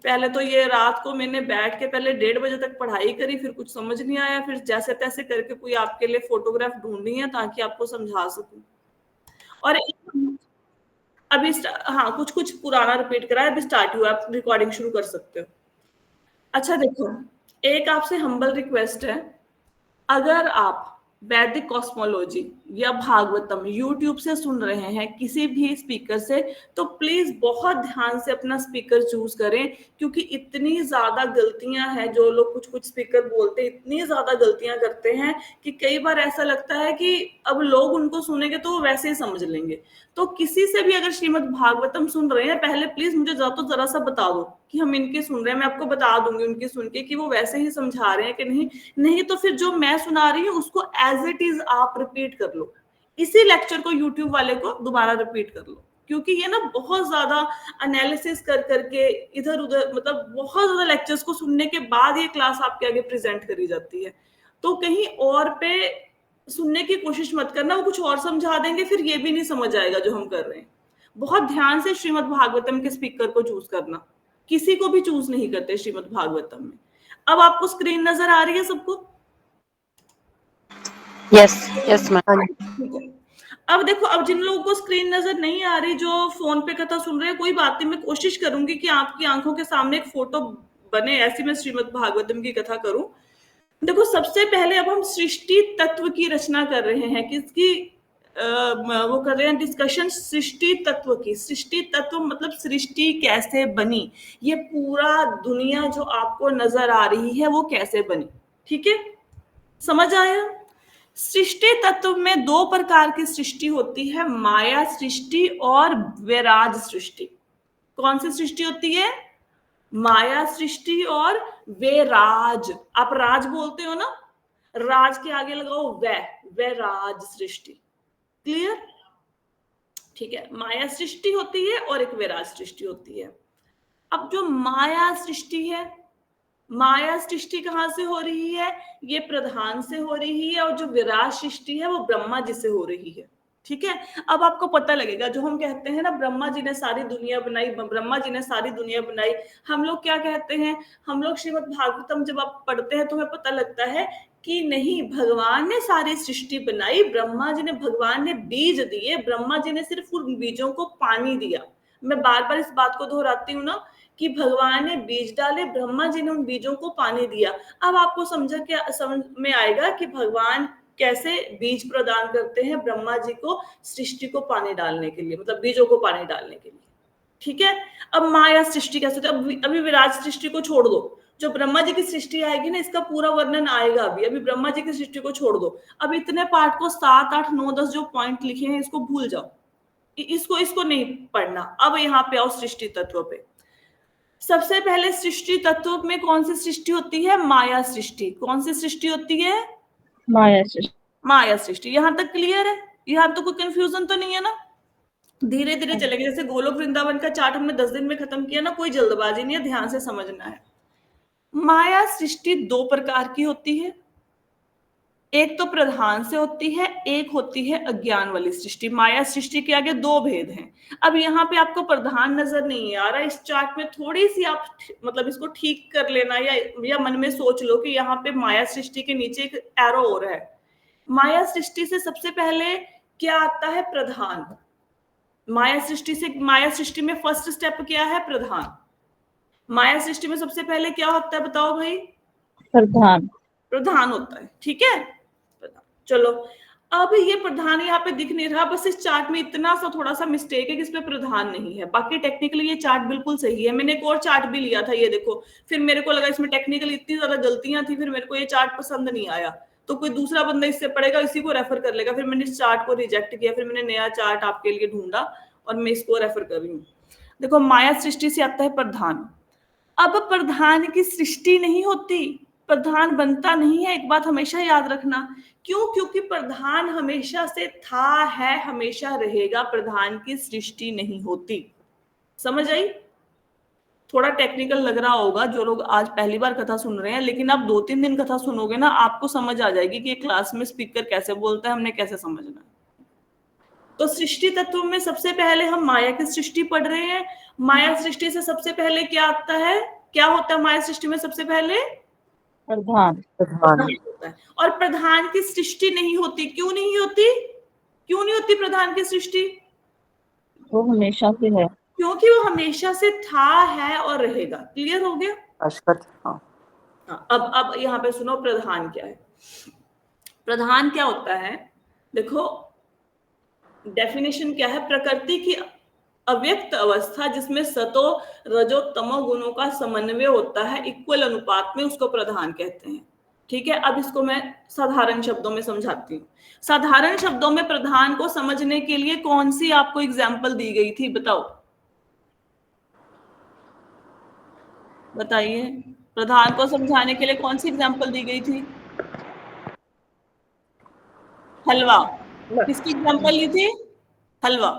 पहले तो ये रात को मैंने बैठ के पहले 1:30 बजे तक पढ़ाई करी, फिर कुछ समझ नहीं आया, फिर जैसे तैसे करके कोई आपके लिए फोटोग्राफ ढूंढी है ताकि आपको समझा सकूं। और अभी हाँ, कुछ कुछ पुराना रिपीट करा है, अभी स्टार्ट हुआ, आप रिकॉर्डिंग शुरू कर सकते हो। अच्छा देखो, एक आपसे हम्बल रिक्वेस्ट है, अगर आप वैदिक कॉस्मोलॉजी या भागवतम यूट्यूब से सुन रहे हैं किसी भी स्पीकर से, तो प्लीज बहुत ध्यान से अपना स्पीकर चूज करें, क्योंकि इतनी ज्यादा गलतियां हैं, जो लोग कुछ कुछ स्पीकर बोलते हैं इतनी ज्यादा गलतियां करते हैं कि कई बार ऐसा लगता है कि अब लोग उनको सुनेंगे तो वो वैसे ही समझ लेंगे। तो किसी से भी अगर श्रीमद् भागवतम सुन रहे हैं, पहले प्लीज मुझे जरा सा बता दो कि हम इनके सुन रहे हैं, मैं आपको बता दूंगी उनकी सुन के कि वो वैसे ही समझा रहे हैं कि नहीं। नहीं तो फिर जो मैं सुना रही हूँ उसको एज इट इज आप रिपीट कर लो, इसी लेक्चर को यूट्यूब वाले को दोबारा रिपीट कर लो, क्योंकि ये ना बहुत ज्यादा एनालिसिस कर करके इधर उधर, मतलब बहुत ज्यादा लेक्चर्स को सुनने के बाद ये क्लास आपके आगे प्रेजेंट करी जाती है। तो कहीं और पे सुनने की कोशिश मत करना, वो कुछ और समझा देंगे, फिर ये भी नहीं समझ आएगा जो हम कर रहे हैं। बहुत ध्यान से श्रीमद् भागवतम के स्पीकर को चूज करना, किसी को भी चूज नहीं करते श्रीमद् भागवतम में। अब आपको स्क्रीन नजर आ रही है सबको? Yes yes ma'am. ठीक है। अब देखो, अब जिन लोगों को स्क्रीन नजर नहीं आ रही, जो फोन पे कथा सुन रहे हैं, कोई बात नहीं, मैं कोशिश करूंगी कि आपकी आंखों के सामने एक फोटो बने, ऐसी मैं श्रीमद् भागवतम की कथा करूं। देखो, सबसे पहले अब हम सृष्टि तत्व की रचना कर रहे हैं, किसकी वो कर रहे हैं डिस्कशन, सृष्टि तत्व की। सृष्टि तत्व मतलब सृष्टि कैसे बनी, ये पूरा दुनिया जो आपको नजर आ रही है वो कैसे बनी। ठीक है, समझ आया? सृष्टि तत्व में दो प्रकार की सृष्टि होती है, माया सृष्टि और विराज सृष्टि। कौन सी सृष्टि होती है? माया सृष्टि और वेराज। आप राज बोलते हो ना, राज के आगे लगाओ वे राज सृष्टि। क्लियर? ठीक है, माया सृष्टि होती है और एक विराज सृष्टि होती है। अब जो माया सृष्टि है, माया सृष्टि कहां से हो रही है? ये प्रधान से हो रही है, और जो विराट सृष्टि है वो ब्रह्मा जी से हो रही है। ठीक है, अब आपको पता लगेगा, जो हम कहते हैं ना ब्रह्मा जी ने सारी दुनिया बनाई, ब्रह्मा जी ने सारी दुनिया बनाई, हम लोग क्या कहते हैं? हम लोग श्रीमद् भागवतम जब आप पढ़ते हैं तो हमें पता लगता है कि नहीं, भगवान ने सारी सृष्टि बनाई, ब्रह्मा जी ने, भगवान ने बीज दिए, ब्रह्मा जी ने सिर्फ उन बीजों को पानी दिया। मैं बार बार इस बात को दोहराती हूँ ना कि भगवान ने बीज डाले, ब्रह्मा जी ने उन बीजों को पानी दिया। अब आपको समझ में आएगा कि भगवान कैसे बीज प्रदान करते हैं ब्रह्मा जी को सृष्टि को पानी डालने के लिए, मतलब बीजों को पानी डालने के लिए। ठीक है, अब माया सृष्टि कैसे? अभी विराट सृष्टि को छोड़ दो, जो ब्रह्मा जी की सृष्टि आएगी ना, इसका पूरा वर्णन आएगा। अभी ब्रह्मा जी की सृष्टि को छोड़ दो, अब इतने पार्ट को 7, 8, 9, 10 जो पॉइंट लिखे हैं इसको भूल जाओ, इसको नहीं पढ़ना। अब यहाँ पे आओ सृष्टि तत्व पे। सबसे पहले सृष्टि तत्व में कौन सी सृष्टि होती है? माया सृष्टि। कौन सी सृष्टि होती है? माया सृष्टि। माया सृष्टि। यहां तक क्लियर है? यहां तो कोई कंफ्यूजन तो नहीं है ना? धीरे धीरे चलेंगे, जैसे गोलोक वृंदावन का चार्ट हमने 10 दिन में खत्म किया ना, कोई जल्दबाजी नहीं है, ध्यान से समझना है। माया सृष्टि दो प्रकार की होती है, एक तो प्रधान से होती है, एक होती है अज्ञान वाली सृष्टि। माया सृष्टि के आगे दो भेद हैं। अब यहाँ पे आपको प्रधान नजर नहीं आ रहा, इस चार्ट में थोड़ी सी आप मतलब इसको ठीक कर लेना, या मन में सोच लो कि यहाँ पे माया सृष्टि के नीचे एक एरो हो रहा है। माया सृष्टि से सबसे पहले क्या आता है? प्रधान। माया सृष्टि में फर्स्ट स्टेप क्या है? प्रधान। माया सृष्टि में सबसे पहले क्या होता है बताओ भाई? प्रधान। प्रधान होता है। ठीक है, चलो, अब ये प्रधान यहाँ पे दिख नहीं रहा, बस इस चार्ट में इतना सा थोड़ा सा मिस्टेक है कि इसमें प्रधान नहीं है, बाकी टेक्निकली ये चार्ट बिल्कुल सही है। मैंने एक और चार्ट भी लिया था, ये देखो, फिर मेरे को लगा इसमें टेक्निकली इतनी ज्यादा गलतियां थी, फिर मेरे को ये चार्ट पसंद नहीं आया, तो कोई दूसरा बंदा इससे पढ़ेगा, इसी को रेफर कर लेगा। फिर मैंने इस चार्ट को रिजेक्ट किया, फिर मैंने नया चार्ट आपके लिए ढूंढा और मैं इसको रेफर कर रही हूँ। देखो, माया सृष्टि से आता है प्रधान। अब प्रधान की सृष्टि नहीं होती, प्रधान बनता नहीं है, एक बात हमेशा याद रखना। क्यों? क्योंकि प्रधान हमेशा से था, है, हमेशा रहेगा, प्रधान की सृष्टि नहीं होती। समझ आई? थोड़ा टेक्निकल लग रहा होगा जो लोग आज पहली बार कथा सुन रहे हैं, लेकिन आप 2-3 दिन कथा सुनोगे ना, आपको समझ आ जाएगी कि क्लास में स्पीकर कैसे बोलता है, हमने कैसे समझना है। तो सृष्टि तत्व में सबसे पहले हम माया की सृष्टि पढ़ रहे हैं। माया सृष्टि से सबसे पहले क्या आता है, क्या होता है माया सृष्टि में सबसे पहले? प्रधान। प्रधान होता है। और प्रधान की सृष्टि नहीं होती, क्यों नहीं होती? क्यों नहीं होती प्रधान की सृष्टि? वो हमेशा से है। क्योंकि वो हमेशा से था, है और रहेगा। क्लियर हो गया? शाश्वत। हाँ। अब यहाँ पे सुनो प्रधान क्या है। प्रधान क्या होता है, देखो डेफिनेशन क्या है, प्रकृति की अव्यक्त अवस्था जिसमें सतो रजो तमो गुणों का समन्वय होता है इक्वल अनुपात में, उसको प्रधान कहते हैं। ठीक है, अब इसको मैं साधारण शब्दों में समझाती हूँ। साधारण शब्दों में प्रधान को समझने के लिए कौन सी आपको एग्जाम्पल दी गई थी, बताओ बताइए। प्रधान को समझाने के लिए कौन सी एग्जाम्पल दी गई थी? हलवा। किसकी एग्जाम्पल ली थी? हलवा।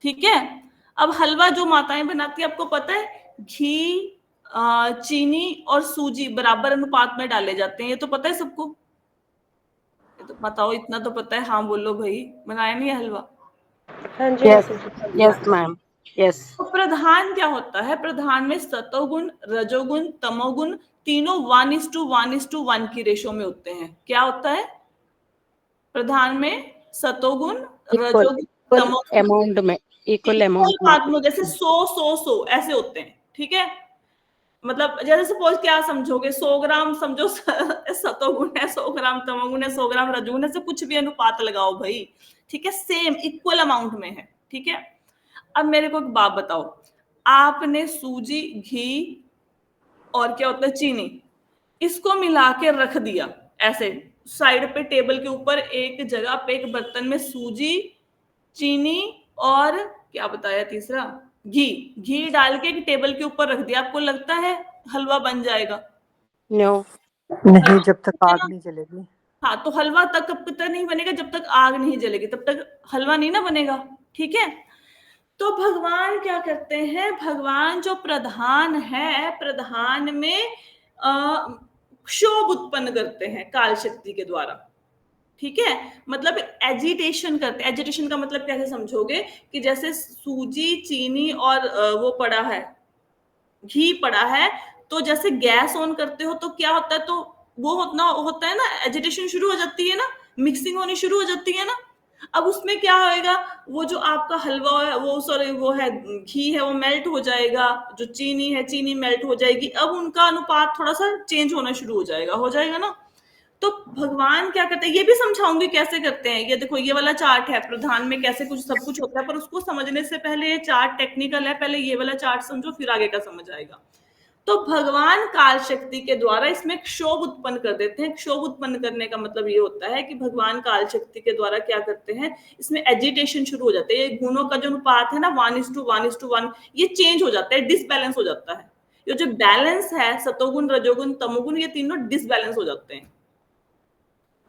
ठीक है, अब हलवा जो माताएं बनाती है आपको पता है, घी चीनी और सूजी बराबर अनुपात में डाले जाते हैं, ये तो पता है सबको? ये तो बताओ, इतना तो पता है, हाँ बोलो भाई, बनाया नहीं है हलवा? Yes ma'am, yes. तो प्रधान क्या होता है, प्रधान में सतोगुण रजोगुण तमोगुण तीनों 1:1:1 की रेशो में होते हैं। क्या होता है प्रधान में? सतोगुण रजोगुण तमोगुण अमाउंट में, इक्वल अमाउंट में, जैसे 100 ऐसे होते हैं। ठीक है, मतलब जैसे सपोज क्या समझोगे, 100 ग्राम समझो सतोगुण है, 100 ग्राम तमोगुण है, 100 ग्राम रजोगुण है, से कुछ भी अनुपात लगाओ भाई। ठीक है, सेम इक्वल अमाउंट में है। ठीक है, अब मेरे को एक बात बताओ, आपने सूजी घी और क्या होता है चीनी, इसको मिला के रख दिया ऐसे साइड पे टेबल के ऊपर, एक जगह पे एक बर्तन में सूजी चीनी और क्या बताया तीसरा, घी डाल के एक टेबल के ऊपर रख दिया, आपको लगता है हलवा बन जाएगा? नो नहीं, जब तक आग नहीं जलेगी। हाँ, तो हलवा तक कब तक नहीं बनेगा, जब तक आग नहीं जलेगी तब तक हलवा नहीं ना बनेगा। ठीक है, तो भगवान क्या करते हैं, भगवान जो प्रधान है, प्रधान में क्षोभ उत्पन्न करते हैं काल शक्ति के द्वारा। ठीक है, मतलब एजिटेशन करते हैं। एजिटेशन का मतलब कैसे समझोगे कि जैसे सूजी चीनी और वो पड़ा है, घी पड़ा है, तो जैसे गैस ऑन करते हो तो क्या होता है, तो वो होता है ना, एजिटेशन शुरू हो जाती है ना, मिक्सिंग होनी शुरू हो जाती है ना। अब उसमें क्या होएगा, वो जो आपका हलवा है, वो सॉरी वो है घी है, वो मेल्ट हो जाएगा, जो चीनी है चीनी मेल्ट हो जाएगी, अब उनका अनुपात थोड़ा सा चेंज होना शुरू हो जाएगा ना। तो भगवान क्या करते हैं, ये भी समझाऊंगी कैसे करते हैं। ये देखो, ये वाला चार्ट है, प्रधान में कैसे कुछ सब कुछ होता है, पर उसको समझने से पहले ये चार्ट टेक्निकल है, पहले ये वाला चार्ट समझो, फिर आगे का समझ आएगा। तो भगवान काल शक्ति के द्वारा इसमें क्षोभ उत्पन्न कर देते हैं। क्षोभ उत्पन्न करने का मतलब ये होता है कि भगवान काल शक्ति के द्वारा क्या करते हैं, इसमें एजिटेशन शुरू हो जाते हैं। गुणों का जो अनुपात है ना 1:1:1, ये चेंज हो जाता है, डिसबैलेंस हो जाता है। ये जो बैलेंस है, सतोगुण रजोगुण तमोगुण, ये तीनों डिसबैलेंस हो जाते हैं।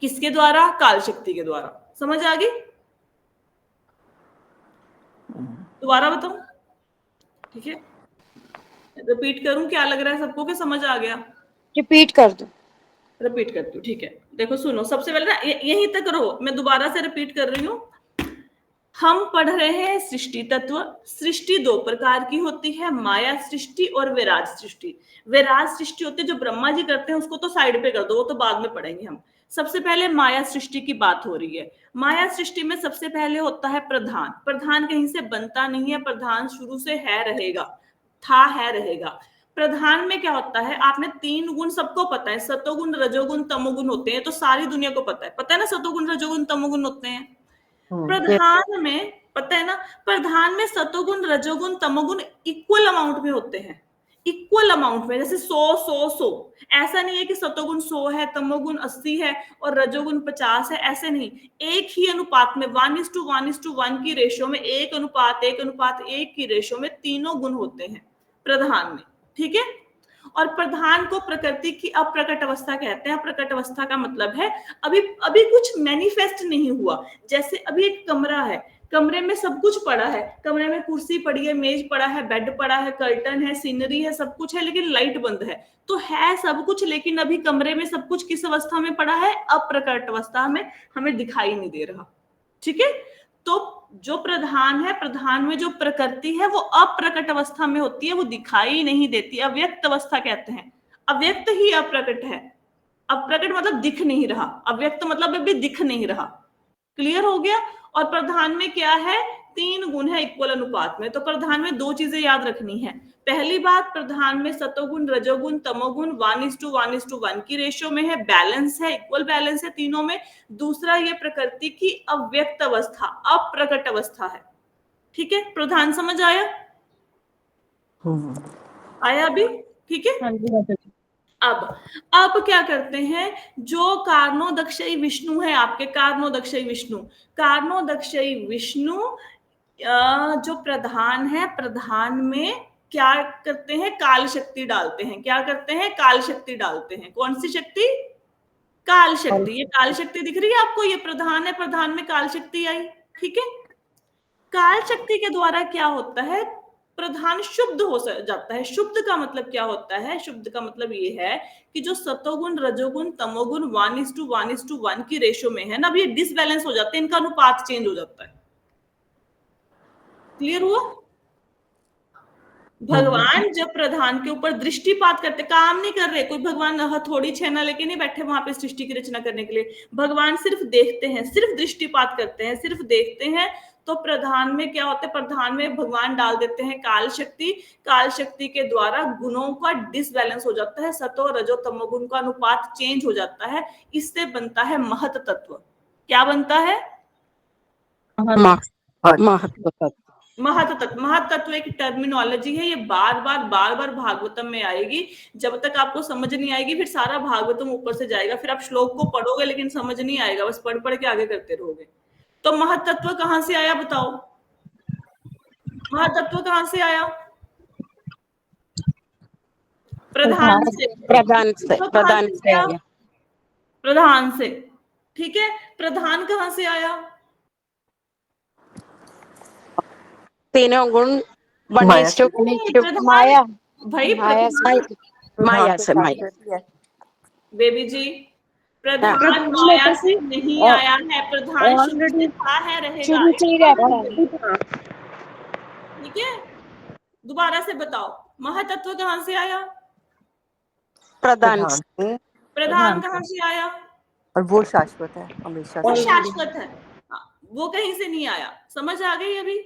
किसके द्वारा? काल शक्ति के द्वारा। समझ आ गई? दोबारा बताऊं? ठीक है, रिपीट करूं? क्या लग रहा है सबको कि समझ आ गया? रिपीट कर दो। रिपीट करती हूँ। ठीक है, देखो सुनो, सबसे पहले ना यहीं तक रहो, मैं दोबारा से रिपीट कर रही हूँ। हम पढ़ रहे हैं सृष्टि तत्व। सृष्टि दो प्रकार की होती है, माया सृष्टि और विराज सृष्टि। विराज सृष्टि होती है जो ब्रह्मा जी करते हैं, उसको तो साइड पे कर दो, वो तो बाद में पढ़ेंगे हम। सबसे पहले माया सृष्टि की बात हो रही है। माया सृष्टि में सबसे पहले होता है प्रधान। प्रधान कहीं से बनता नहीं है, प्रधान शुरू से है, रहेगा, था, है, रहेगा। प्रधान में क्या होता है, आपने 3 गुण सबको पता है, सतोगुण रजोगुण तमोगुण होते हैं, तो सारी दुनिया को पता है ना, सतोगुण रजोगुण तमोगुण होते हैं। प्रधान में पता है ना, प्रधान में सतोगुण रजोगुण तमोगुण इक्वल अमाउंट में होते हैं, इक्वल अमाउंट में, जैसे 100 ऐसा नहीं है कि सतोगुण 100 है, तमोगुण 80 है और रजोगुण 50 है, ऐसे नहीं। एक ही अनुपात में 1:1:1 की रेशो में, 1:1:1 की रेशो में तीनों गुण होते हैं प्रधान में। ठीक है, और प्रधान को प्रकृति की अप्रकट अवस्था कहते हैं। अप्रकट अवस्था का मतलब है अभी अभी कुछ मैनिफेस्ट नहीं हुआ। जैसे अभी एक कमरा है, कमरे में सब कुछ पड़ा है, कमरे में कुर्सी पड़ी है, मेज पड़ा है, बेड पड़ा है, कर्टन है, सीनरी है, सब कुछ है, लेकिन लाइट बंद है। तो है सब कुछ, लेकिन अभी कमरे में सब कुछ किस अवस्था में पड़ा है? अप्रकट अवस्था में, हमें दिखाई नहीं दे रहा। ठीक है, तो जो प्रधान है, प्रधान में जो प्रकृति है वो अप्रकट अवस्था में होती है, वो दिखाई नहीं देती, अव्यक्त अवस्था कहते हैं। अव्यक्त ही अप्रकट है, अप्रकट मतलब दिख नहीं रहा, अव्यक्त मतलब अभी दिख नहीं रहा। क्लियर हो गया। और प्रधान में क्या है, 3 गुण है इक्वल अनुपात में। तो प्रधान में 2 चीजें याद रखनी है। पहली बात, प्रधान में सतोगुण, रजोगुण, तमोगुण 1:1:1 की रेशियो में है, बैलेंस है, इक्वल बैलेंस है तीनों में। दूसरा, ये प्रकृति की अव्यक्त अवस्था, अप्रकट अवस्था है। ठीक है, प्रधान समझ आया? आया अभी? ठीक है। हाँ जी माता जी। अब क्या करते हैं, जो कारणोदक्षयी विष्णु है आपके, कारणोदक्षयी विष्णु जो प्रधान है, प्रधान में क्या करते हैं, काल शक्ति डालते हैं। क्या करते हैं, काल शक्ति डालते हैं। कौन सी शक्ति? काल शक्ति। ये काल शक्ति दिख रही है आपको, ये प्रधान है, प्रधान में काल शक्ति आई। ठीक है। काल शक्ति के द्वारा क्या होता है, प्रधान शुद्ध हो जाता है। शुद्ध का मतलब क्या होता है, शुद्ध का मतलब ये है कि जो सतोगुण, रजोगुण, तमोगुण 1:1:1 की रेशियो में है ना, अब ये डिसबैलेंस हो जाते हैं, इनका अनुपात चेंज हो जाता है। क्लियर हुआ? भगवान जब प्रधान के ऊपर दृष्टिपात करते, काम नहीं कर रहे, कोई भगवान हथौड़ी छेना लेके नहीं बैठे वहां पे सृष्टि की रचना करने के लिए। भगवान सिर्फ देखते हैं, सिर्फ दृष्टिपात करते हैं, सिर्फ देखते हैं। तो प्रधान में क्या होता है, प्रधान में भगवान डाल देते हैं काल शक्ति। काल शक्ति के द्वारा गुणों का डिसबैलेंस हो जाता है, सतो रजो तमोगुण का अनुपात चेंज हो जाता है। इससे बनता है महत तत्व। क्या बनता है? महत्व तत्व। महत तत्व। महत तत्व एक टर्मिनोलॉजी है, ये बार बार भागवतम में आएगी। जब तक आपको समझ नहीं आएगी, फिर सारा भागवतम ऊपर से जाएगा, फिर आप श्लोक को पढ़ोगे लेकिन समझ नहीं आएगा, बस पढ़ पढ़ के आगे करते रहोगे। तो महत तत्व कहां से आया बताओ? महत तत्व कहां से आया? प्रधान से। प्रधान से आया। प्रधान से। ठीक है। प्रधान कहां से आया? तीनों गुण माया से। माया। भाई माया से माया। बेबी जी, प्रधान माया से नहीं आया है, प्रधान शुद्ध से था, है, रहेगा। ठीक है। दोबारा से बताओ, महतत्व कहां से आया? प्रधान से। प्रधान कहां से आया? और वो शाश्वत है, हमेशा वो से। शाश्वत है। वो कहीं से नहीं आया। समझ आ गई अभी?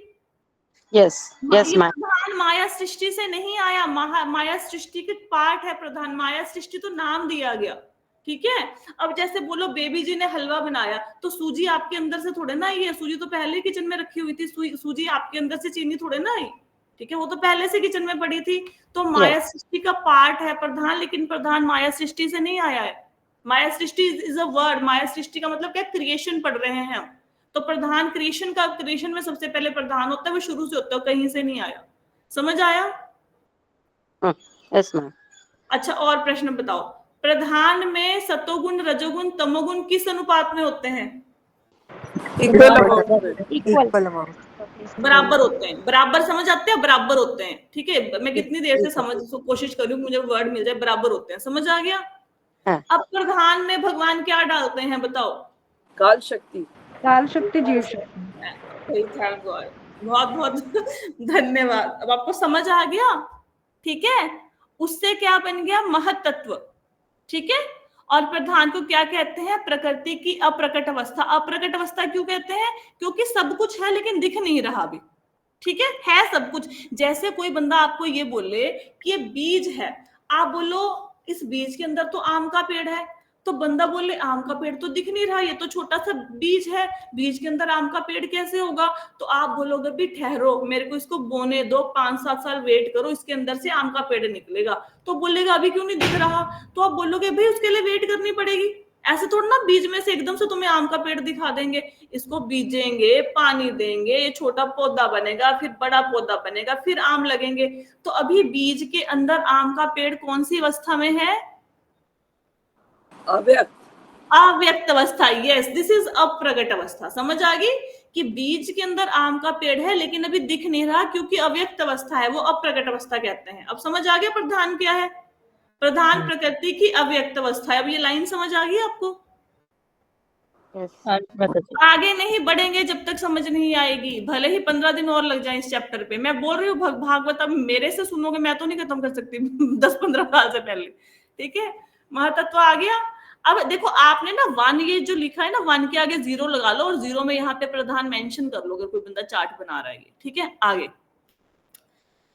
यस यस ये मैम। प्रधान माया सृष्टि से नहीं आया, माया सृष्टि के पार्ट है प्रधान। माया सृष्टि तो नाम दिया गया। ठीक है। अब जैसे बोलो बेबी जी ने हलवा बनाया, तो सूजी आपके अंदर से थोड़े ना आई है, सूजी तो पहले ही किचन में रखी हुई थी, सूजी आपके अंदर से चीनी थोड़े ना आई। ठीक है, वो तो पहले से किचन में पड़ी थी। तो माया सृष्टि का पार्ट है प्रधान, लेकिन प्रधान माया सृष्टि से नहीं आया है। माया सृष्टि इज अ वर्ड। माया सृष्टि का मतलब क्या, क्रिएशन पढ़ रहे हैं हम। तो प्रधान क्रिएशन का, क्रिएशन में सबसे पहले प्रधान होता है, वो शुरू से होता है, कहीं से नहीं आया। समझ आया? Yes ma'am. अच्छा, और प्रश्न बताओ। प्रधान में सतोगुण, रजोगुण, तमोगुण किस अनुपात में होते हैं? Equal amount. बराबर होते हैं। बराबर समझ आते हैं, बराबर होते हैं। ठीक है, मैं कितनी देर से समझ कोशिश कर रही हूँ, मुझे वर्ड मिल जाए, बराबर होते हैं। समझ आ गया? अब प्रधान में भगवान क्या डालते हैं बताओ? काल शक्ति। काल शक्ति, जीव शक्ति। थैंक गॉड, बहुत बहुत धन्यवाद। अब आपको समझ आ गया? ठीक है। उससे क्या बन गया, महत तत्व। ठीक है। और प्रधान को क्या कहते हैं, प्रकृति की अप्रकट अवस्था। अप्रकट अवस्था क्यों कहते हैं? क्योंकि सब कुछ है लेकिन दिख नहीं रहा अभी। ठीक है सब कुछ। जैसे कोई बंदा आपको ये बोले कि ये बीज है, आप बोलो इस बीज के अंदर तो आम का पेड़ है, तो बंदा बोले आम का पेड़ तो दिख नहीं रहा, ये तो छोटा सा बीज है, बीज के अंदर आम का पेड़ कैसे होगा? तो आप बोलोगे भी ठहरो, मेरे को इसको बोने दो, 5-7 साल वेट करो, इसके अंदर से आम का पेड़ निकलेगा। तो बोलेगा अभी क्यों नहीं दिख रहा? तो आप बोलोगे भाई उसके लिए वेट करनी पड़ेगी। ऐसे थोड़ा ना बीज में से एकदम से तुम्हें आम का पेड़ दिखा देंगे। इसको बीजेंगे, पानी देंगे, ये छोटा पौधा बनेगा, फिर बड़ा पौधा बनेगा, फिर आम लगेंगे। तो अभी बीज के अंदर आम का पेड़ कौन सी अवस्था में है? अव्यक्त। अव्यक्त अवस्था। यस, दिस इज अप्रकट अवस्था। समझ आ गई कि बीज के अंदर आम का पेड़ है लेकिन अभी दिख नहीं रहा, क्योंकि अव्यक्त अवस्था है, वो अप्रकट अवस्था कहते हैं। अब समझ आ गया प्रधान क्या है? प्रधान प्रकृति की अव्यक्त अवस्था है। अब ये लाइन समझ आ गई आपको? आगे नहीं बढ़ेंगे जब तक समझ नहीं आएगी, भले ही 15 दिन और लग जाए इस चैप्टर पे। मैं बोल रही हूँ भागवत अब मेरे से सुनोगे, मैं तो नहीं खत्म कर सकती 10-15 साल से पहले। ठीक है, महातत्व आ गया। अब देखो आपने ना 1 ये जो लिखा है ना, 1 के आगे 0 लगा लो और 0 में यहाँ पे प्रधान मेंशन कर लो अगर कोई बंदा चार्ट बना रहा है। ठीक है, आगे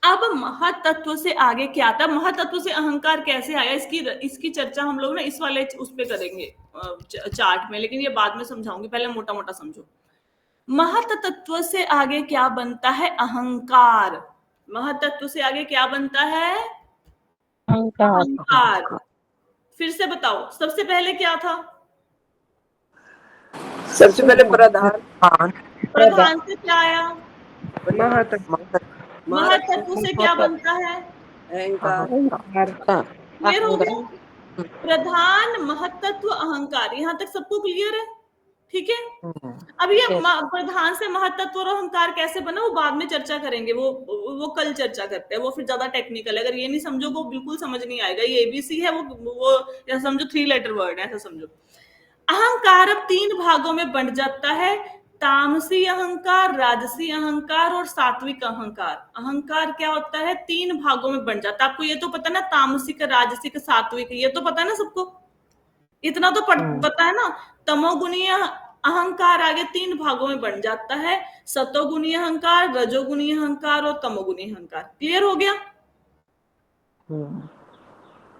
अब महातत्व से आगे क्या आता है, महातत्व से अहंकार कैसे आया, इसकी चर्चा हम लोग ना इस वाले उस पे करेंगे चार्ट में, लेकिन ये बाद में समझाऊंगी, पहले मोटा मोटा समझो। महातत्व से आगे क्या बनता है, अहंकार। महातत्व से आगे क्या बनता है, अहंकार। फिर से बताओ, सबसे पहले क्या था, सबसे पहले प्रधान, प्रधान से क्या आया, महातत्व। महातत्व से क्या बनता है, अहंकार। क्लियर हो गया, प्रधान महतत्व अहंकार। यहाँ तक सबको क्लियर है? ठीक है, अब ये प्रधान से महतत्व और अहंकार कैसे बना वो बाद में चर्चा करेंगे, वो कल चर्चा करते हैं, वो फिर ज्यादा टेक्निकल है। अगर ये नहीं समझोगे वो बिल्कुल समझ नहीं आएगा। ये एबीसी है, वो या समझो 3 लेटर वर्ड है, ऐसा समझो। अहंकार अब 3 भागों में बंट जाता है, तामसी अहंकार, राजसी अहंकार और सात्विक अहंकार। अहंकार क्या होता है, 3 भागों में बंट जाता है। आपको ये तो पता ना, तामसिक, राजसिक, सात्विक, ये तो पता है ना सबको, इतना तो पता है ना। तमोगुणी अहंकार आगे 3 भागों में बन जाता है, सतोगुणी अहंकार, रजोगुणी अहंकार और तमोगुणी अहंकार। क्लियर हो गया?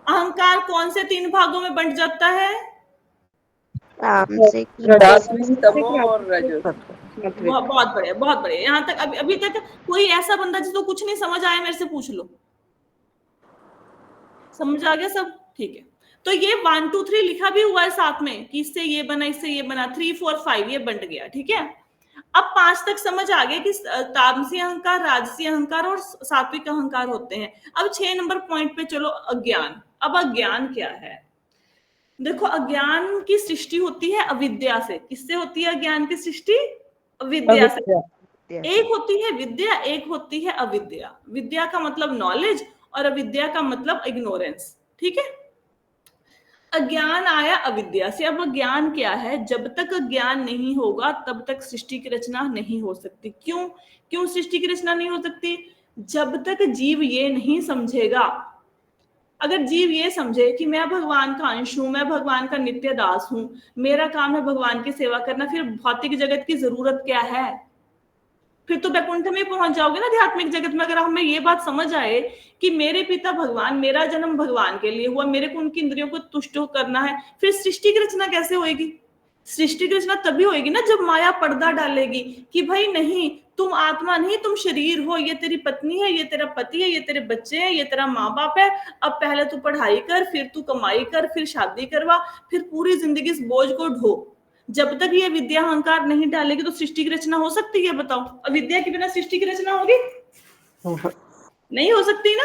अहंकार कौन से 3 भागों में बंट जाता है, तमो और रजो। बहुत बढ़िया, बहुत बढ़िया। यहाँ तक अभी तक कोई ऐसा बंदा जिसको कुछ नहीं समझ आया मेरे से पूछ लो, समझ आ गया सब? ठीक है, तो ये 1 2 3 लिखा भी हुआ है साथ में कि इससे ये बना, इससे ये बना, 3 4 5 ये बंट गया। ठीक है, अब 5 तक समझ आ गया कि तामसी अहंकार, राजसी अहंकार और सात्विक अहंकार होते हैं। अब 6 नंबर पॉइंट पे चलो, अज्ञान। अब अज्ञान क्या है, देखो अज्ञान की सृष्टि होती है अविद्या से। किससे होती है अज्ञान की सृष्टि? अविद्या से। एक होती है विद्या, एक होती है अविद्या। विद्या का मतलब नॉलेज और अविद्या का मतलब इग्नोरेंस। ठीक है, अज्ञान आया अविद्या से। अब अज्ञान क्या है, जब तक अज्ञान नहीं होगा तब तक सृष्टि की रचना नहीं हो सकती। क्यों सृष्टि की रचना नहीं हो सकती? जब तक जीव ये नहीं समझेगा। अगर जीव ये समझे कि मैं भगवान का अंश हूं, मैं भगवान का नित्य दास हूं, मेरा काम है भगवान की सेवा करना, फिर भौतिक जगत की जरूरत क्या है? फिर तो वैकुंठ में पहुंच जाओगे ना आध्यात्मिक जगत में। अगर हमें ये बात समझ आए कि मेरे पिता भगवान, मेरा जन्म भगवान के लिए हुआ, मेरे को उनकी इंद्रियों को तुष्ट करना है, फिर सृष्टि की रचना कैसे होएगी? सृष्टि की रचना तभी होएगी ना जब माया पर्दा डालेगी कि भाई नहीं, तुम आत्मा नहीं, तुम शरीर हो, ये तेरी पत्नी है, ये तेरा पति है, ये तेरे बच्चे हैं, ये तेरा माँ बाप है। अब पहले तू पढ़ाई कर, फिर तू कमाई कर, फिर शादी करवा, फिर पूरी जिंदगी इस बोझ को ढो। जब तक ये विद्या अहंकार नहीं डालेगी तो सृष्टि की रचना हो सकती है? बताओ, अविद्या के बिना सृष्टि की रचना होगी? नहीं हो सकती ना।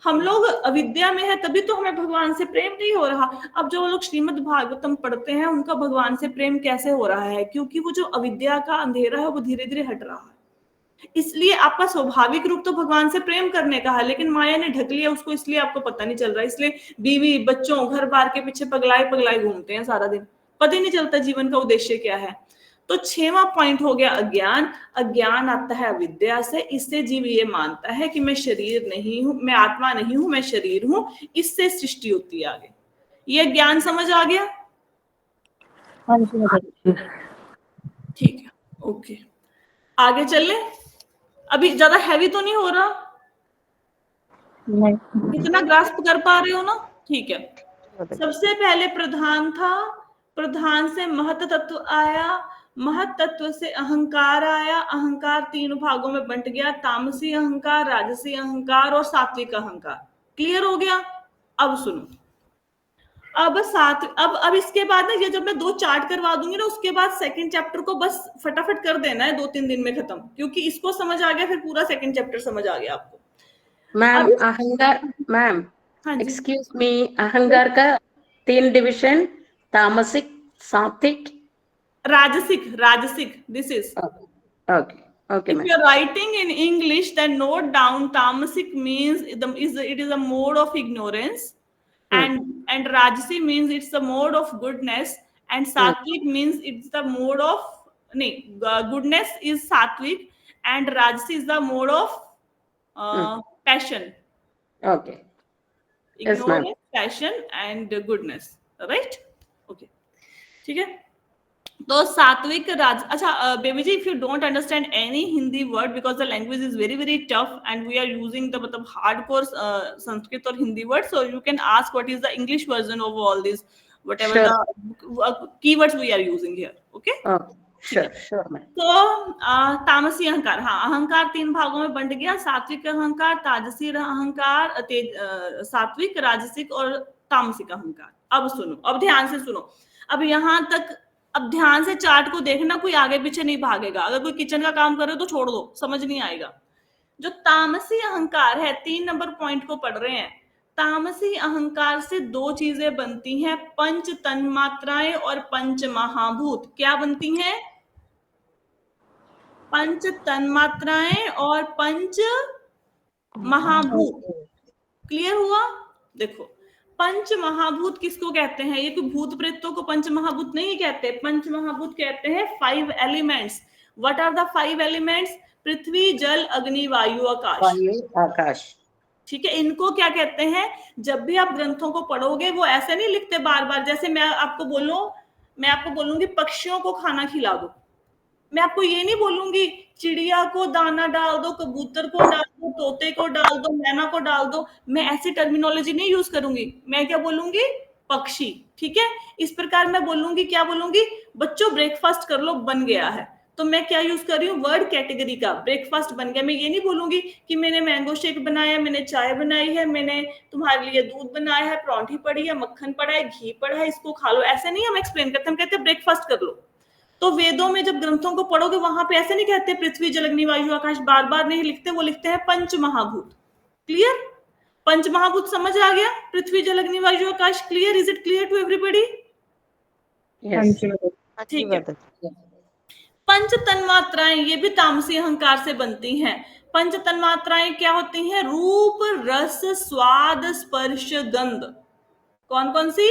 हम लोग अविद्या में है तभी तो हमें भगवान से प्रेम नहीं हो रहा। अब जो लोग श्रीमद् भागवतम पढ़ते हैं उनका भगवान से प्रेम कैसे हो रहा है? क्योंकि वो जो अविद्या का अंधेरा है वो धीरे धीरे हट रहा है। इसलिए आपका स्वाभाविक रूप तो भगवान से प्रेम करने का है, लेकिन माया ने ढक लिया उसको, इसलिए आपको पता नहीं चल रहा। इसलिए बीवी बच्चों घर बार के पीछे पगलाए घूमते हैं सारा दिन, पता ही नहीं चलता जीवन का उद्देश्य क्या है। तो 6वां पॉइंट हो गया अज्ञान। अज्ञान आता है अविद्या से। इससे जीव ये मानता है कि मैं शरीर नहीं हूं, मैं आत्मा नहीं हूं, मैं शरीर हूं। इससे सृष्टि होती है आगे। ये ज्ञान समझ आ गया? ठीक है, ओके, आगे चले। अभी ज्यादा हैवी तो नहीं हो रहा? नहीं। इतना ग्रास्प कर पा रहे हो ना? ठीक है, सबसे पहले प्रधान था, प्रधान से महत तत्व आया, महत तत्व से अहंकार आया, अहंकार 3 भागों में बंट गया, तामसी अहंकार, राजसी अहंकार और सात्विक अहंकार। क्लियर हो गया? अब सुनो, अब इसके बाद ना, ये जब मैं 2 चार्ट करवा दूंगी ना, उसके बाद सेकंड चैप्टर को बस फटाफट कर देना है 2-3 दिन में खत्म, क्योंकि इसको समझ आ गया फिर पूरा सेकंड चैप्टर समझ आ गया आपको। मैम अहंकार, मैम एक्सक्यूज मी, अहंकार का 3 डिविजन, तामसिक, सात्विक, राजसिक. This is okay if ma'am. you are writing in English, then note down tamasic means it is a mode of ignorance, and rajasi means it's a mode of goodness, and sattvic means it's the mode of goodness is sattvic, and rajasi is the mode of passion. Okay. Yes, Ignore ma'am. passion and goodness, right? Okay, ठीक है. तो सात्विक राज, अच्छा baby ji, if you don't understand any Hindi word because the language is very very tough and we are using the मतलब hardcore Sanskrit और Hindi word, so you can ask what is the English version of all this whatever the keywords we are using here. Okay, sure ma'am. तो तामसी अहंकार, हाँ, अहंकार 3 भागों में बंट गया. सात्विक अहंकार, ताजसी अहंकार, सात्विक, राजसिक और तामसिक अहंकार. अब सुनो, अब ध्यान से सुनो. अब यहां तक, अब ध्यान से चार्ट को देखना, कोई आगे पीछे नहीं भागेगा. अगर कोई किचन का काम कर रहे हो तो छोड़ दो, समझ नहीं आएगा. जो तामसी अहंकार है, 3 नंबर पॉइंट को पढ़ रहे हैं. तामसी अहंकार से 2 चीजें बनती हैं, पंच तन्मात्राएं और पंच महाभूत. क्या बनती हैं? पंच तन्मात्राएं और पंच महाभूत. क्लियर हुआ? देखो, पंच महाभूत किसको कहते हैं? ये कोई भूत प्रेतों को पंच महाभूत नहीं कहते. पंच महाभूत कहते हैं 5 elements. What are the 5 elements? पृथ्वी, जल, अग्नि, वायु, आकाश. ठीक है, इनको क्या कहते हैं? जब भी आप ग्रंथों को पढ़ोगे वो ऐसे नहीं लिखते बार बार. जैसे मैं आपको बोलूंगी पक्षियों को खाना खिला दो, मैं आपको ये नहीं बोलूंगी चिड़िया को दाना डाल दो, कबूतर को डाल दो, तोते को डाल दो, मैना को डाल दो. मैं ऐसी टर्मिनोलॉजी नहीं यूज करूंगी. मैं क्या बोलूंगी? पक्षी. ठीक है, इस प्रकार मैं बोलूंगी, क्या बोलूंगी? बच्चों ब्रेकफास्ट कर लो, बन गया है. तो मैं क्या यूज कर रही हूँ? वर्ड कैटेगरी का. ब्रेकफास्ट बन गया. मैं ये नहीं बोलूंगी कि मैंने मैंगो शेक बनाया, मैंने चाय बनाई है, मैंने तुम्हारे लिए दूध बनाया है, परांठी पड़ी है, मक्खन पड़ा है, घी पड़ा है, इसको खा लो. ऐसे नहीं हम एक्सप्लेन करते, हम कहते हैं ब्रेकफास्ट कर लो. तो वेदों में जब ग्रंथों को पढ़ोगे वहां पे ऐसे नहीं कहते पृथ्वी, जल, अग्नि, वायु, आकाश, बार बार नहीं लिखते. वो लिखते हैं पंच महाभूत. क्लियर? पंच महाभूत समझ आ गया? पृथ्वी, जल, अग्नि, वायु, आकाश. Clear? Is it clear to everybody? ठीक है. पंच तन्मात्राएं, ये भी तामसी अहंकार से बनती हैं. पंच तन्मात्राएं क्या होती हैं? रूप, रस, स्वाद, स्पर्श, गंध. कौन कौन सी?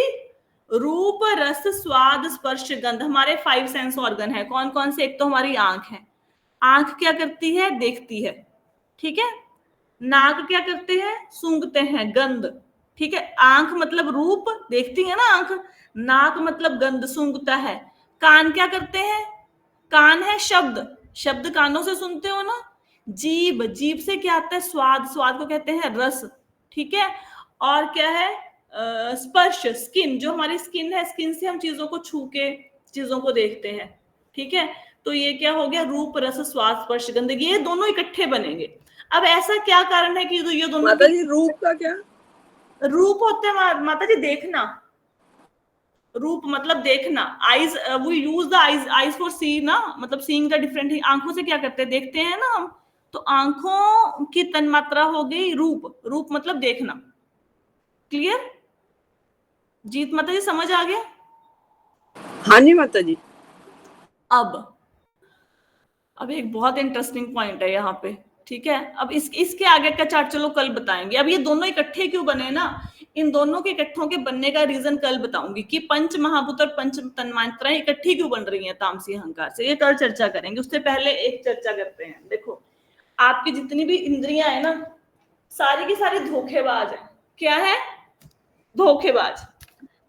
रूप, रस, स्वाद, स्पर्श, गंध. हमारे 5 सेंस ऑर्गन है. कौन कौन से? एक तो हमारी आंख है. आंख क्या करती है? देखती है. ठीक है. नाक क्या करते हैं? सूंघते हैं, गंध. ठीक है, आंख मतलब रूप, देखती है ना आंख. नाक मतलब गंध, सूंघता है. कान क्या करते हैं? कान है शब्द, शब्द कानों से सुनते हो ना. जीभ, जीभ से क्या आता है? स्वाद, स्वाद को कहते हैं रस. ठीक है, और क्या है? स्पर्श, स्किन. जो हमारी स्किन है, स्किन से हम चीजों को छू के चीजों को देखते हैं. ठीक है, तो ये क्या हो गया? रूप, रस, स्वाद, स्पर्श, गंध. ये दोनों इकट्ठे बनेंगे. अब ऐसा क्या कारण है कि ये दोनों? माता जी, रूप का क्या? रूप होते हैं माता जी देखना. रूप मतलब देखना. Eyes, we use the eyes for see ना, मतलब सीइंग द डिफरेंट. आंखों से क्या करते हैं? देखते हैं ना हम. तो आंखों की तन्मात्रा हो गई रूप. रूप मतलब देखना. क्लियर? जीत माता जी समझ आ गया? हाँ जी माता जी. अब एक बहुत इंटरेस्टिंग पॉइंट है यहाँ पे. ठीक है, अब इसके आगे का चार्ट चलो कल बताएंगे. अब ये दोनों इकट्ठे क्यों बने ना, इन दोनों के इकट्ठों के बनने का रीजन कल बताऊंगी कि पंच महाभूत और पंच तन्मात्राएं इकट्ठी क्यों बन रही हैं तामसी अहंकार से. ये कल चर्चा करेंगे. उससे पहले एक चर्चा करते हैं. देखो, आपकी जितनी भी इंद्रियां है ना, सारी की सारी धोखेबाज है. क्या है? धोखेबाज.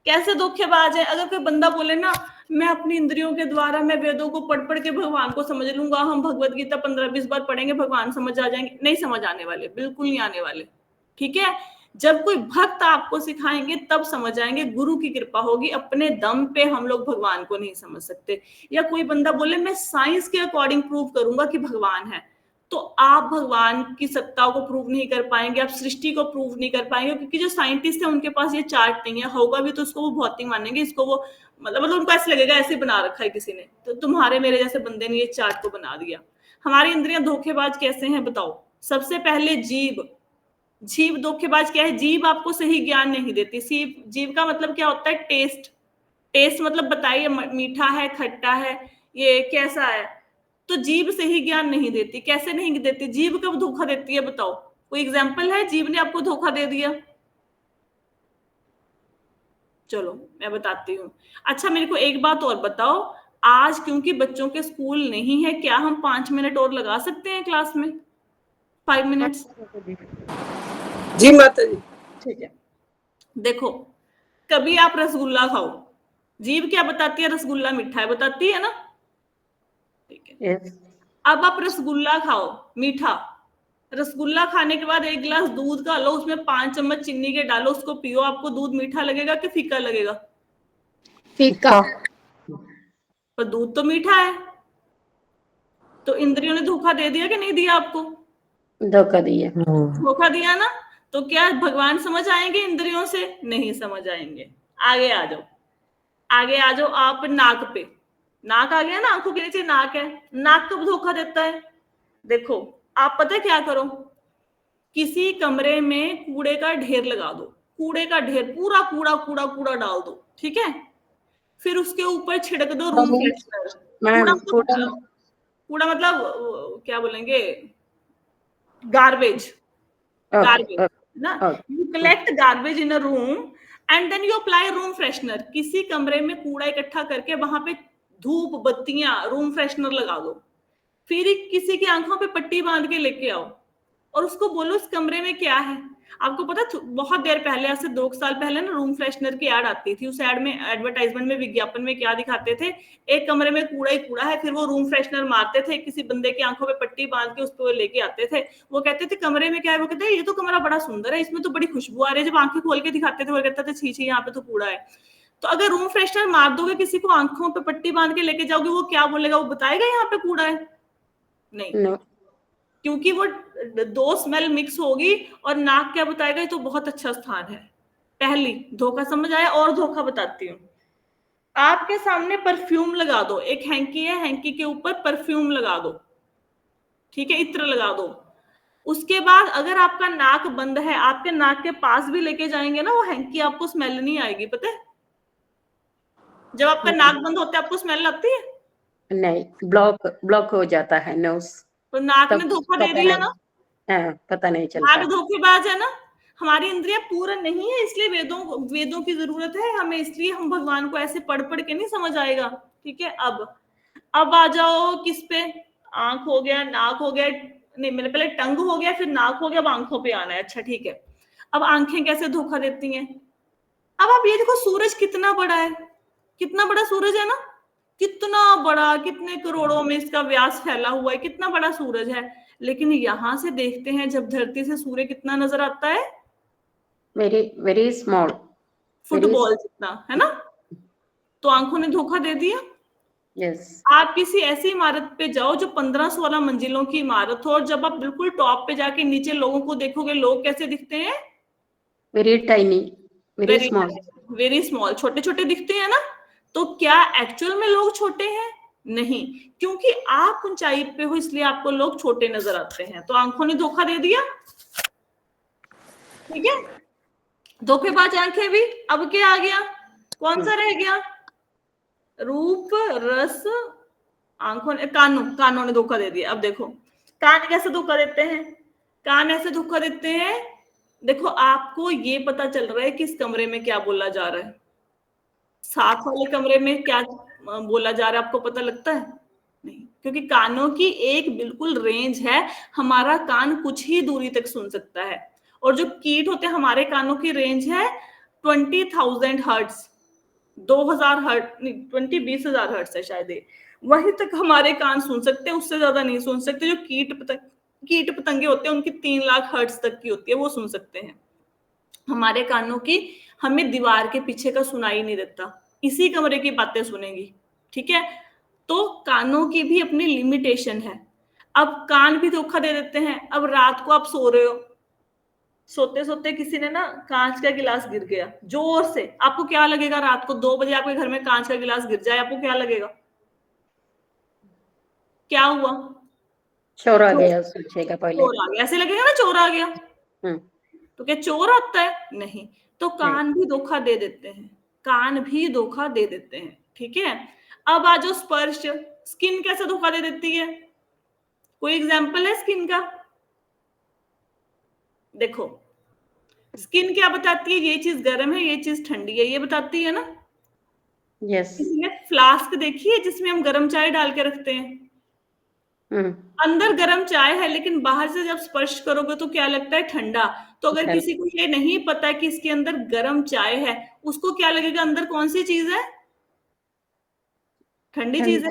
कैसे धोखेबाज है? अगर कोई बंदा बोले ना, मैं अपनी इंद्रियों के द्वारा मैं वेदों को पढ़ पढ़ के भगवान को समझ लूंगा, हम भगवत गीता 15-20 बार पढ़ेंगे, भगवान समझ आ जाएंगे. नहीं समझ आने वाले, बिल्कुल नहीं आने वाले. ठीक है, जब कोई भक्त आपको सिखाएंगे तब समझ आएंगे. गुरु की कृपा होगी. अपने दम पे हम लोग भगवान को नहीं समझ सकते. या कोई बंदा बोले मैं साइंस के अकॉर्डिंग प्रूव करूंगा कि भगवान है, तो आप भगवान की सत्ता को प्रूव नहीं कर पाएंगे, आप सृष्टि को प्रूव नहीं कर पाएंगे. क्योंकि जो साइंटिस्ट है उनके पास ये चार्ट नहीं है. होगा भी तो उसको वो भौतिक मानेंगे, इसको वो मतलब उनको ऐसे लगेगा ऐसे बना रखा है किसी ने. तो तुम्हारे मेरे जैसे बंदे ने ये चार्ट को बना दिया. हमारी इंद्रियां धोखेबाज कैसे हैं बताओ? सबसे पहले जीभ. जीभ धोखेबाज क्या है? जीभ आपको सही ज्ञान नहीं देती. जीभ का मतलब क्या होता है? टेस्ट. टेस्ट मतलब बताइए, मीठा है, खट्टा है, ये कैसा है? तो जीभ सही ज्ञान नहीं देती. कैसे नहीं देती? जीभ कब धोखा देती है बताओ? कोई एग्जाम्पल है जीभ ने आपको धोखा दे दिया? चलो मैं बताती हूँ। अच्छा मेरे को एक बात और बताओ, आज क्योंकि बच्चों के स्कूल नहीं है, क्या हम 5 मिनट और लगा सकते हैं क्लास में? 5 मिनट्स? जी माता जी। ठीक है। देखो, कभी आप रसगुल्ला खाओ, जीभ क्या बताती है? रसगुल्ला मीठा है, बताती है ना? ठीक है। Yes. अब आप रसगुल्ला खाओ मीठा, रसगुल्ला खाने के बाद एक गिलास दूध का लो, उसमें 5 चम्मच चीनी के डालो, उसको पियो, आपको दूध मीठा लगेगा कि फीका लगेगा? फीका। पर दूध तो मीठा है। तो इंद्रियों ने धोखा दे दिया कि नहीं दिया आपको? धोखा दिया। धोखा दिया ना? तो क्या भगवान समझ आएंगे इंद्रियों से? नहीं समझ आएंगे। आगे आ जाओ, आगे आ जाओ। आप नाक पे, नाक आ गया ना, आंखों के नीचे नाक है, नाक कब धोखा देता है? देखो, आप पता है क्या करो, किसी कमरे में कूड़े का ढेर लगा दो, कूड़े का ढेर, पूरा कूड़ा कूड़ा कूड़ा डाल दो, ठीक है? फिर उसके ऊपर छिड़क दो रूम फ्रेशनर। कूड़ा मैम मतलब, कूड़ा मतलब क्या बोलेंगे, गार्बेज, गार्बेज ना। You collect garbage in a room and then you apply room freshener. किसी कमरे में कूड़ा इकट्ठा करके वहां पे धूप, बत्तियां, रूम फ्रेशनर लगा दो। फिर किसी की आंखों पे पट्टी बांध के लेके आओ और उसको बोलो इस कमरे में क्या है। आपको पता, बहुत देर पहले, आज से 2 साल पहले ना, रूम फ्रेशनर की एड आती थी। उस एड में, एडवर्टाइजमेंट में, विज्ञापन में क्या दिखाते थे? एक कमरे में कूड़ा ही कूड़ा है, फिर वो रूम फ्रेशनर मारते थे, किसी बंदे की आंखों पे पट्टी बांध के उसको लेके आते थे। वो कहते थे कमरे में क्या है? वो कहते हैं ये तो कमरा बड़ा सुंदर है, इसमें तो बड़ी खुशबू आ रही है। जब आंखें खोल के दिखाते थे वो कहते थे छी छी, यहाँ पे तो कूड़ा है। तो अगर रूम फ्रेशनर मार दोगे, किसी को आंखों पे पट्टी बांध के लेके जाओगे, वो क्या बोलेगा? वो बताएगा यहाँ पे कूड़ा है? नहीं, नो। क्योंकि वो 2 स्मेल मिक्स होगी। और नाक क्या बताएगा? ये तो बहुत अच्छा स्थान है। पहली धोखा समझ आया? और धोखा बताती हूँ। आपके सामने परफ्यूम लगा दो, एक हैंकी है, हैंकी के ऊपर परफ्यूम लगा दो, ठीक है, इत्र लगा दो। उसके बाद अगर आपका नाक बंद है, आपके नाक के पास भी लेके जाएंगे ना वो हैंकी, आपको स्मेल नहीं आएगी, पता है? जब आपका नाक बंद होता है आपको स्मेल आती है? नहीं, ब्लॉक ब्लॉक हो जाता है नोस, तो नाक ने तब धोखा दे पता दिया नहीं। ना। हाँ, पता नहीं नाक चलता। धोखेबाज है ना। हमारी इंद्रियां पूर्ण नहीं है, इसलिए वेदों की जरूरत है हमें, इसलिए हम भगवान को ऐसे पढ़ पढ़ के नहीं समझ आएगा, ठीक है? अब आ जाओ किस पे? आंख हो गया, नाक हो गया, नहीं मैंने पहले टंग हो गया, फिर नाक हो गया, अब आंखों पे आना है। अच्छा ठीक है, अब आंखें कैसे धोखा देती हैं? अब आप ये देखो, सूरज कितना बड़ा है, कितना बड़ा सूरज है ना, कितना बड़ा, कितने करोड़ों में इसका व्यास फैला हुआ है, कितना बड़ा सूरज है। लेकिन यहां से देखते हैं जब धरती से, सूर्य कितना नजर आता है? Very very small. Very. Football जितना, है ना? तो आंखों ने धोखा दे दिया। यस। आप किसी ऐसी इमारत पे जाओ जो 15-16 मंजिलों की इमारत हो, और जब आप बिल्कुल टॉप पे जाके नीचे लोगों को देखोगे, लोग कैसे दिखते हैं? Very tiny. Very very small. Very small, छोटे छोटे दिखते हैं ना। तो क्या एक्चुअल में लोग छोटे हैं? नहीं, क्योंकि आप ऊंचाई पे हो इसलिए आपको लोग छोटे नजर आते हैं। तो आंखों ने धोखा दे दिया, ठीक है? धोखेबाज आंखें भी। अब क्या आ गया? कौन सा रह गया? रूप, रस, आंखों ने, कानों ने धोखा दे दिया। अब देखो, कान कैसे धोखा देते हैं? कान ऐसे धोखा देते हैं, देखो आपको ये पता चल रहा है कि इस कमरे में क्या बोला जा रहा है, साथ वाले कमरे में क्या बोला जा रहा है, आपको पता लगता है? नहीं, क्योंकि कानों की एक बिल्कुल रेंज है, हमारा कान कुछ ही दूरी तक सुन सकता है। और जो कीट होते हैं, हमारे कानों की रेंज है 20,000 हर्ट्ज, 2,000 हर्ट, 20,000 हर्ट्ज है शायद, वहीं तक हमारे कान सुन सकते हैं, उससे ज्यादा नहीं सुन सकते। जो कीट पतंगे होते हैं उनकी 3 लाख हर्ट्ज तक की होती है, वो सुन सकते हैं। हमारे कानों की, हमें दीवार के पीछे का सुनाई नहीं देता, इसी कमरे की बातें सुनेंगी, ठीक है? तो कानों की भी अपनी लिमिटेशन है। अब कान भी धोखा दे देते हैं। अब रात को आप सो रहे हो, सोते सोते किसी ने ना कांच का गिलास गिर गया जोर से, आपको क्या लगेगा? रात को 2 बजे आपके घर में कांच का गिलास गिर जाए, आपको क्या लगेगा? क्या हुआ? चोर आ गया सोचेगा पहले। चोर आ गया, ऐसे लगेगा ना, चोर आ गया। हम्म। तो क्या चोर आता है? नहीं। तो नहीं। कान भी धोखा दे देते हैं, कान भी धोखा दे देते हैं, ठीक है? अब आ जाओ स्पर्श, स्किन कैसे धोखा दे देती है? कोई एग्जाम्पल है स्किन का? देखो, स्किन क्या बताती है? ये चीज गर्म है, ये चीज ठंडी है, ये बताती है ना। यस। किसी ने फ्लास्क देखी है जिसमें हम गर्म चाय डाल के रखते हैं? अंदर गर्म चाय है लेकिन बाहर से जब स्पर्श करोगे तो क्या लगता है? ठंडा। तो अगर किसी को ये नहीं पता कि इसके अंदर गर्म चाय है, उसको क्या लगेगा अंदर कौन सी चीज है? ठंडी चीज है।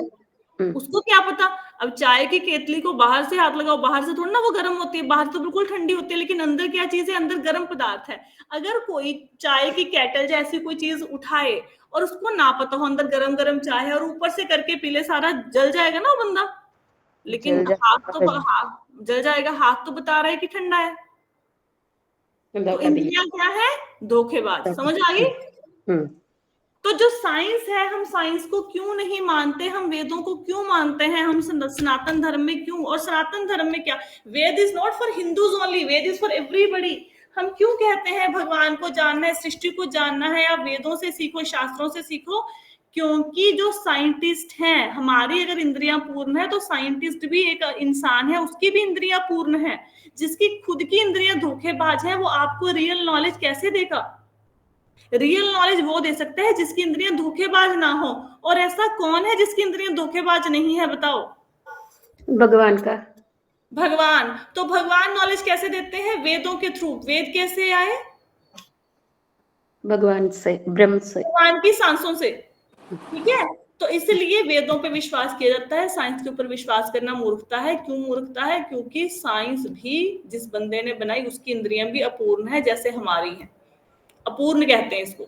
उसको क्या पता? अब चाय की केतली को बाहर से हाथ लगाओ, बाहर से थोड़ी ना वो गर्म होती है, बाहर तो बिल्कुल ठंडी होती है, लेकिन अंदर क्या चीज है? अंदर गर्म पदार्थ है। अगर कोई चाय की केटल जैसी कोई चीज उठाए और उसको ना पता हो अंदर गरम गरम चाय है और ऊपर से करके पीले, सारा जल जाएगा ना वो बंदा। लेकिन हाथ जल जाएगा, हाथ तो बता रहा है कि ठंडा है। तो इंद्रियां क्या है? धोखेबाज। समझ आ गई? तो जो साइंस है, हम साइंस को क्यों नहीं मानते? हम वेदों को क्यों मानते हैं? हम सनातन धर्म में क्यों? और सनातन धर्म में क्या, Veda is not for Hindus only, Veda is for everybody. हम क्यों कहते हैं भगवान को जानना है, सृष्टि को जानना है, या वेदों से सीखो, शास्त्रों से सीखो? क्योंकि जो साइंटिस्ट हैं, हमारी अगर इंद्रियां पूर्ण है तो साइंटिस्ट भी एक इंसान है, उसकी भी इंद्रियां पूर्ण है। जिसकी खुद की इंद्रियां धोखेबाज है, वो आपको रियल नॉलेज कैसे देगा? रियल नॉलेज वो दे सकता है जिसकी इंद्रियां धोखेबाज ना हो। और ऐसा कौन है जिसकी इंद्रियां धोखेबाज नहीं है? बताओ। भगवान का। भगवान। तो भगवान नॉलेज कैसे देते हैं? वेदों के थ्रू। वेद कैसे आए? भगवान से, ब्रह्म से, भगवान की सांसों से। ठीक है। तो इसलिए वेदों पे विश्वास किया जाता है, साइंस के ऊपर विश्वास करना मूर्खता है। क्यों मूर्खता है? क्योंकि साइंस भी जिस बंदे ने बनाई उसकी इंद्रियां भी अपूर्ण है, जैसे हमारी हैं। अपूर्ण कहते हैं इसको,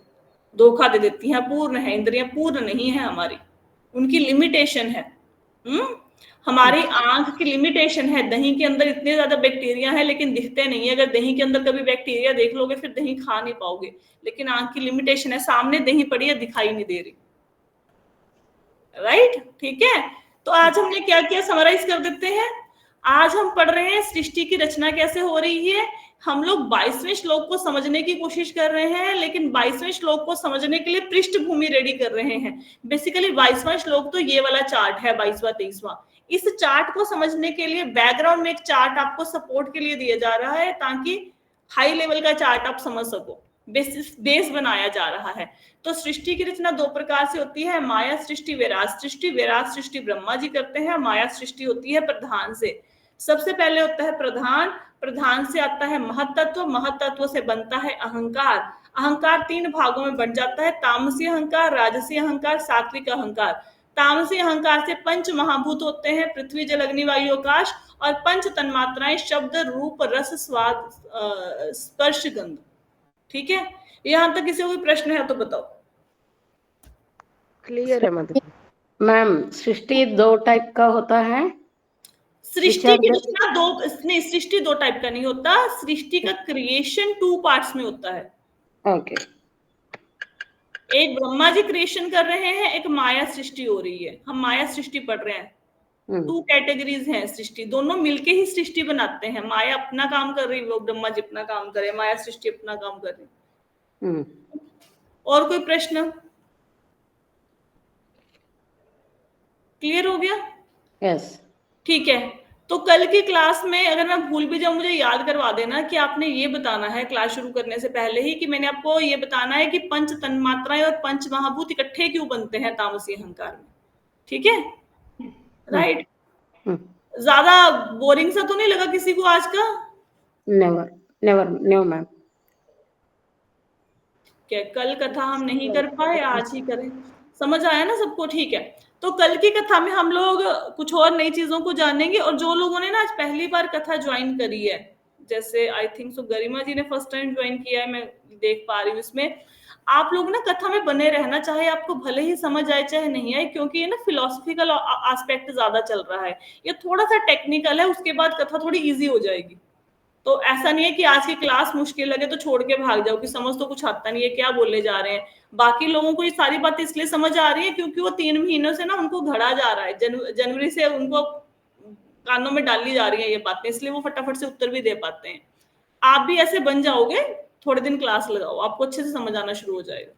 धोखा दे देती हैं। अपूर्ण है, इंद्रियां पूर्ण नहीं है हमारी, उनकी लिमिटेशन है। हमारी आंख की लिमिटेशन है। दही के अंदर इतने ज्यादा बैक्टीरिया है लेकिन दिखते नहीं है। अगर दही के अंदर कभी बैक्टीरिया देख लोगे फिर दही खा नहीं पाओगे। लेकिन आंख की लिमिटेशन है, सामने दही पड़ी है, दिखाई नहीं दे रही। राइट? ठीक है। तो आज हमने क्या किया, समराइज कर देते हैं। आज हम पढ़ रहे हैं सृष्टि की रचना कैसे हो रही है। हम लोग 22वें श्लोक को समझने की कोशिश कर रहे हैं, लेकिन 22वें श्लोक को समझने के लिए पृष्ठभूमि रेडी कर रहे हैं। बेसिकली 22वां श्लोक तो ये वाला चार्ट है, 22वां 23वां। इस चार्ट को समझने के लिए बैकग्राउंड में एक चार्ट आपको सपोर्ट के लिए दिया जा रहा है, ताकि हाई लेवल का चार्ट आप समझ सको। बेस बनाया जा रहा है। तो सृष्टि की रचना दो प्रकार से होती है, माया सृष्टि, विराट सृष्टि। विराट सृष्टि ब्रह्मा जी करते हैं, माया सृष्टि होती है प्रधान से। सबसे पहले होता है प्रधान, प्रधान से आता है महत्त्व, महत्त्व से बनता है अहंकार। अहंकार 3 भागों में बन जाता है, तामसी अहंकार, राजसी अहंकार, सात्विक अहंकार। तामसी अहंकार से 5 महाभूत होते हैं, पृथ्वी जल अग्नि वायु आकाश, और 5 तन्मात्राएं, शब्द रूप रस स्वाद स्पर्श गंध। ठीक है। यहां तक किसी को कोई प्रश्न है तो बताओ। क्लियर है मैम, सृष्टि 2 टाइप का होता है। सृष्टि की रचना नहीं, सृष्टि 2 टाइप का नहीं होता। सृष्टि का क्रिएशन 2 पार्ट्स में होता है। ओके। एक ब्रह्मा जी क्रिएशन कर रहे हैं, एक माया सृष्टि हो रही है। हम माया सृष्टि पढ़ रहे हैं। 2 कैटेगरीज हैं सृष्टि, दोनों मिलके ही सृष्टि बनाते हैं। माया अपना काम कर रही है, वो ब्रह्मा जी अपना काम कर रहे हैं, माया सृष्टि अपना काम कर रही है। और कोई प्रश्न? क्लियर हो गया? यस। ठीक है। तो कल की क्लास में अगर मैं भूल भी जाऊं, मुझे याद करवा देना कि आपने ये बताना है क्लास शुरू करने से पहले ही, कि मैंने आपको ये बताना है कि 5 तन्मात्राएं और 5 महाभूत इकट्ठे क्यों बनते हैं तामसी अहंकार में। ठीक है? राइट? ज्यादा बोरिंग सा तो नहीं लगा किसी को आज का? Never ma'am. क्या कल कथा हम नहीं कर पाए, आज ही करें? समझ आया ना सबको? ठीक है। तो कल की कथा में हम लोग कुछ और नई चीजों को जानेंगे। और जो लोगों ने ना आज पहली बार कथा ज्वाइन करी है, जैसे आई थिंक सो गरिमा जी ने फर्स्ट टाइम ज्वाइन किया है, मैं देख पा रही हूँ इसमें। आप लोग ना कथा में बने रहना, चाहे आपको भले ही समझ आए चाहे नहीं आए, क्योंकि ये ना फिलोसफिकल एस्पेक्ट ज्यादा चल रहा है, ये थोड़ा सा टेक्निकल है। उसके बाद कथा थोड़ी ईजी हो जाएगी। तो ऐसा नहीं है कि आज की क्लास मुश्किल लगे तो छोड़ के भाग जाओ कि समझ तो कुछ आता नहीं है, क्या बोलने जा रहे हैं। बाकी लोगों को ये सारी बातें इसलिए समझ आ रही है क्योंकि वो 3 महीनों से ना उनको घड़ा जा रहा है, जनवरी से उनको कानों में डाली जा रही है ये बातें, इसलिए वो फटाफट से उत्तर भी दे पाते हैं। आप भी ऐसे बन जाओगे, थोड़े दिन क्लास लगाओ, आपको अच्छे से समझ आना शुरू हो जाएगा।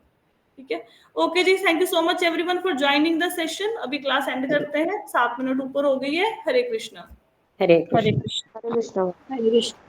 ठीक है? ओके जी, thank you so much everyone for joining the session. अभी क्लास एंड करते हैं, 7 मिनट ऊपर हो गई है। हरे कृष्णा। हरे कृष्ण। हरे कृष्ण।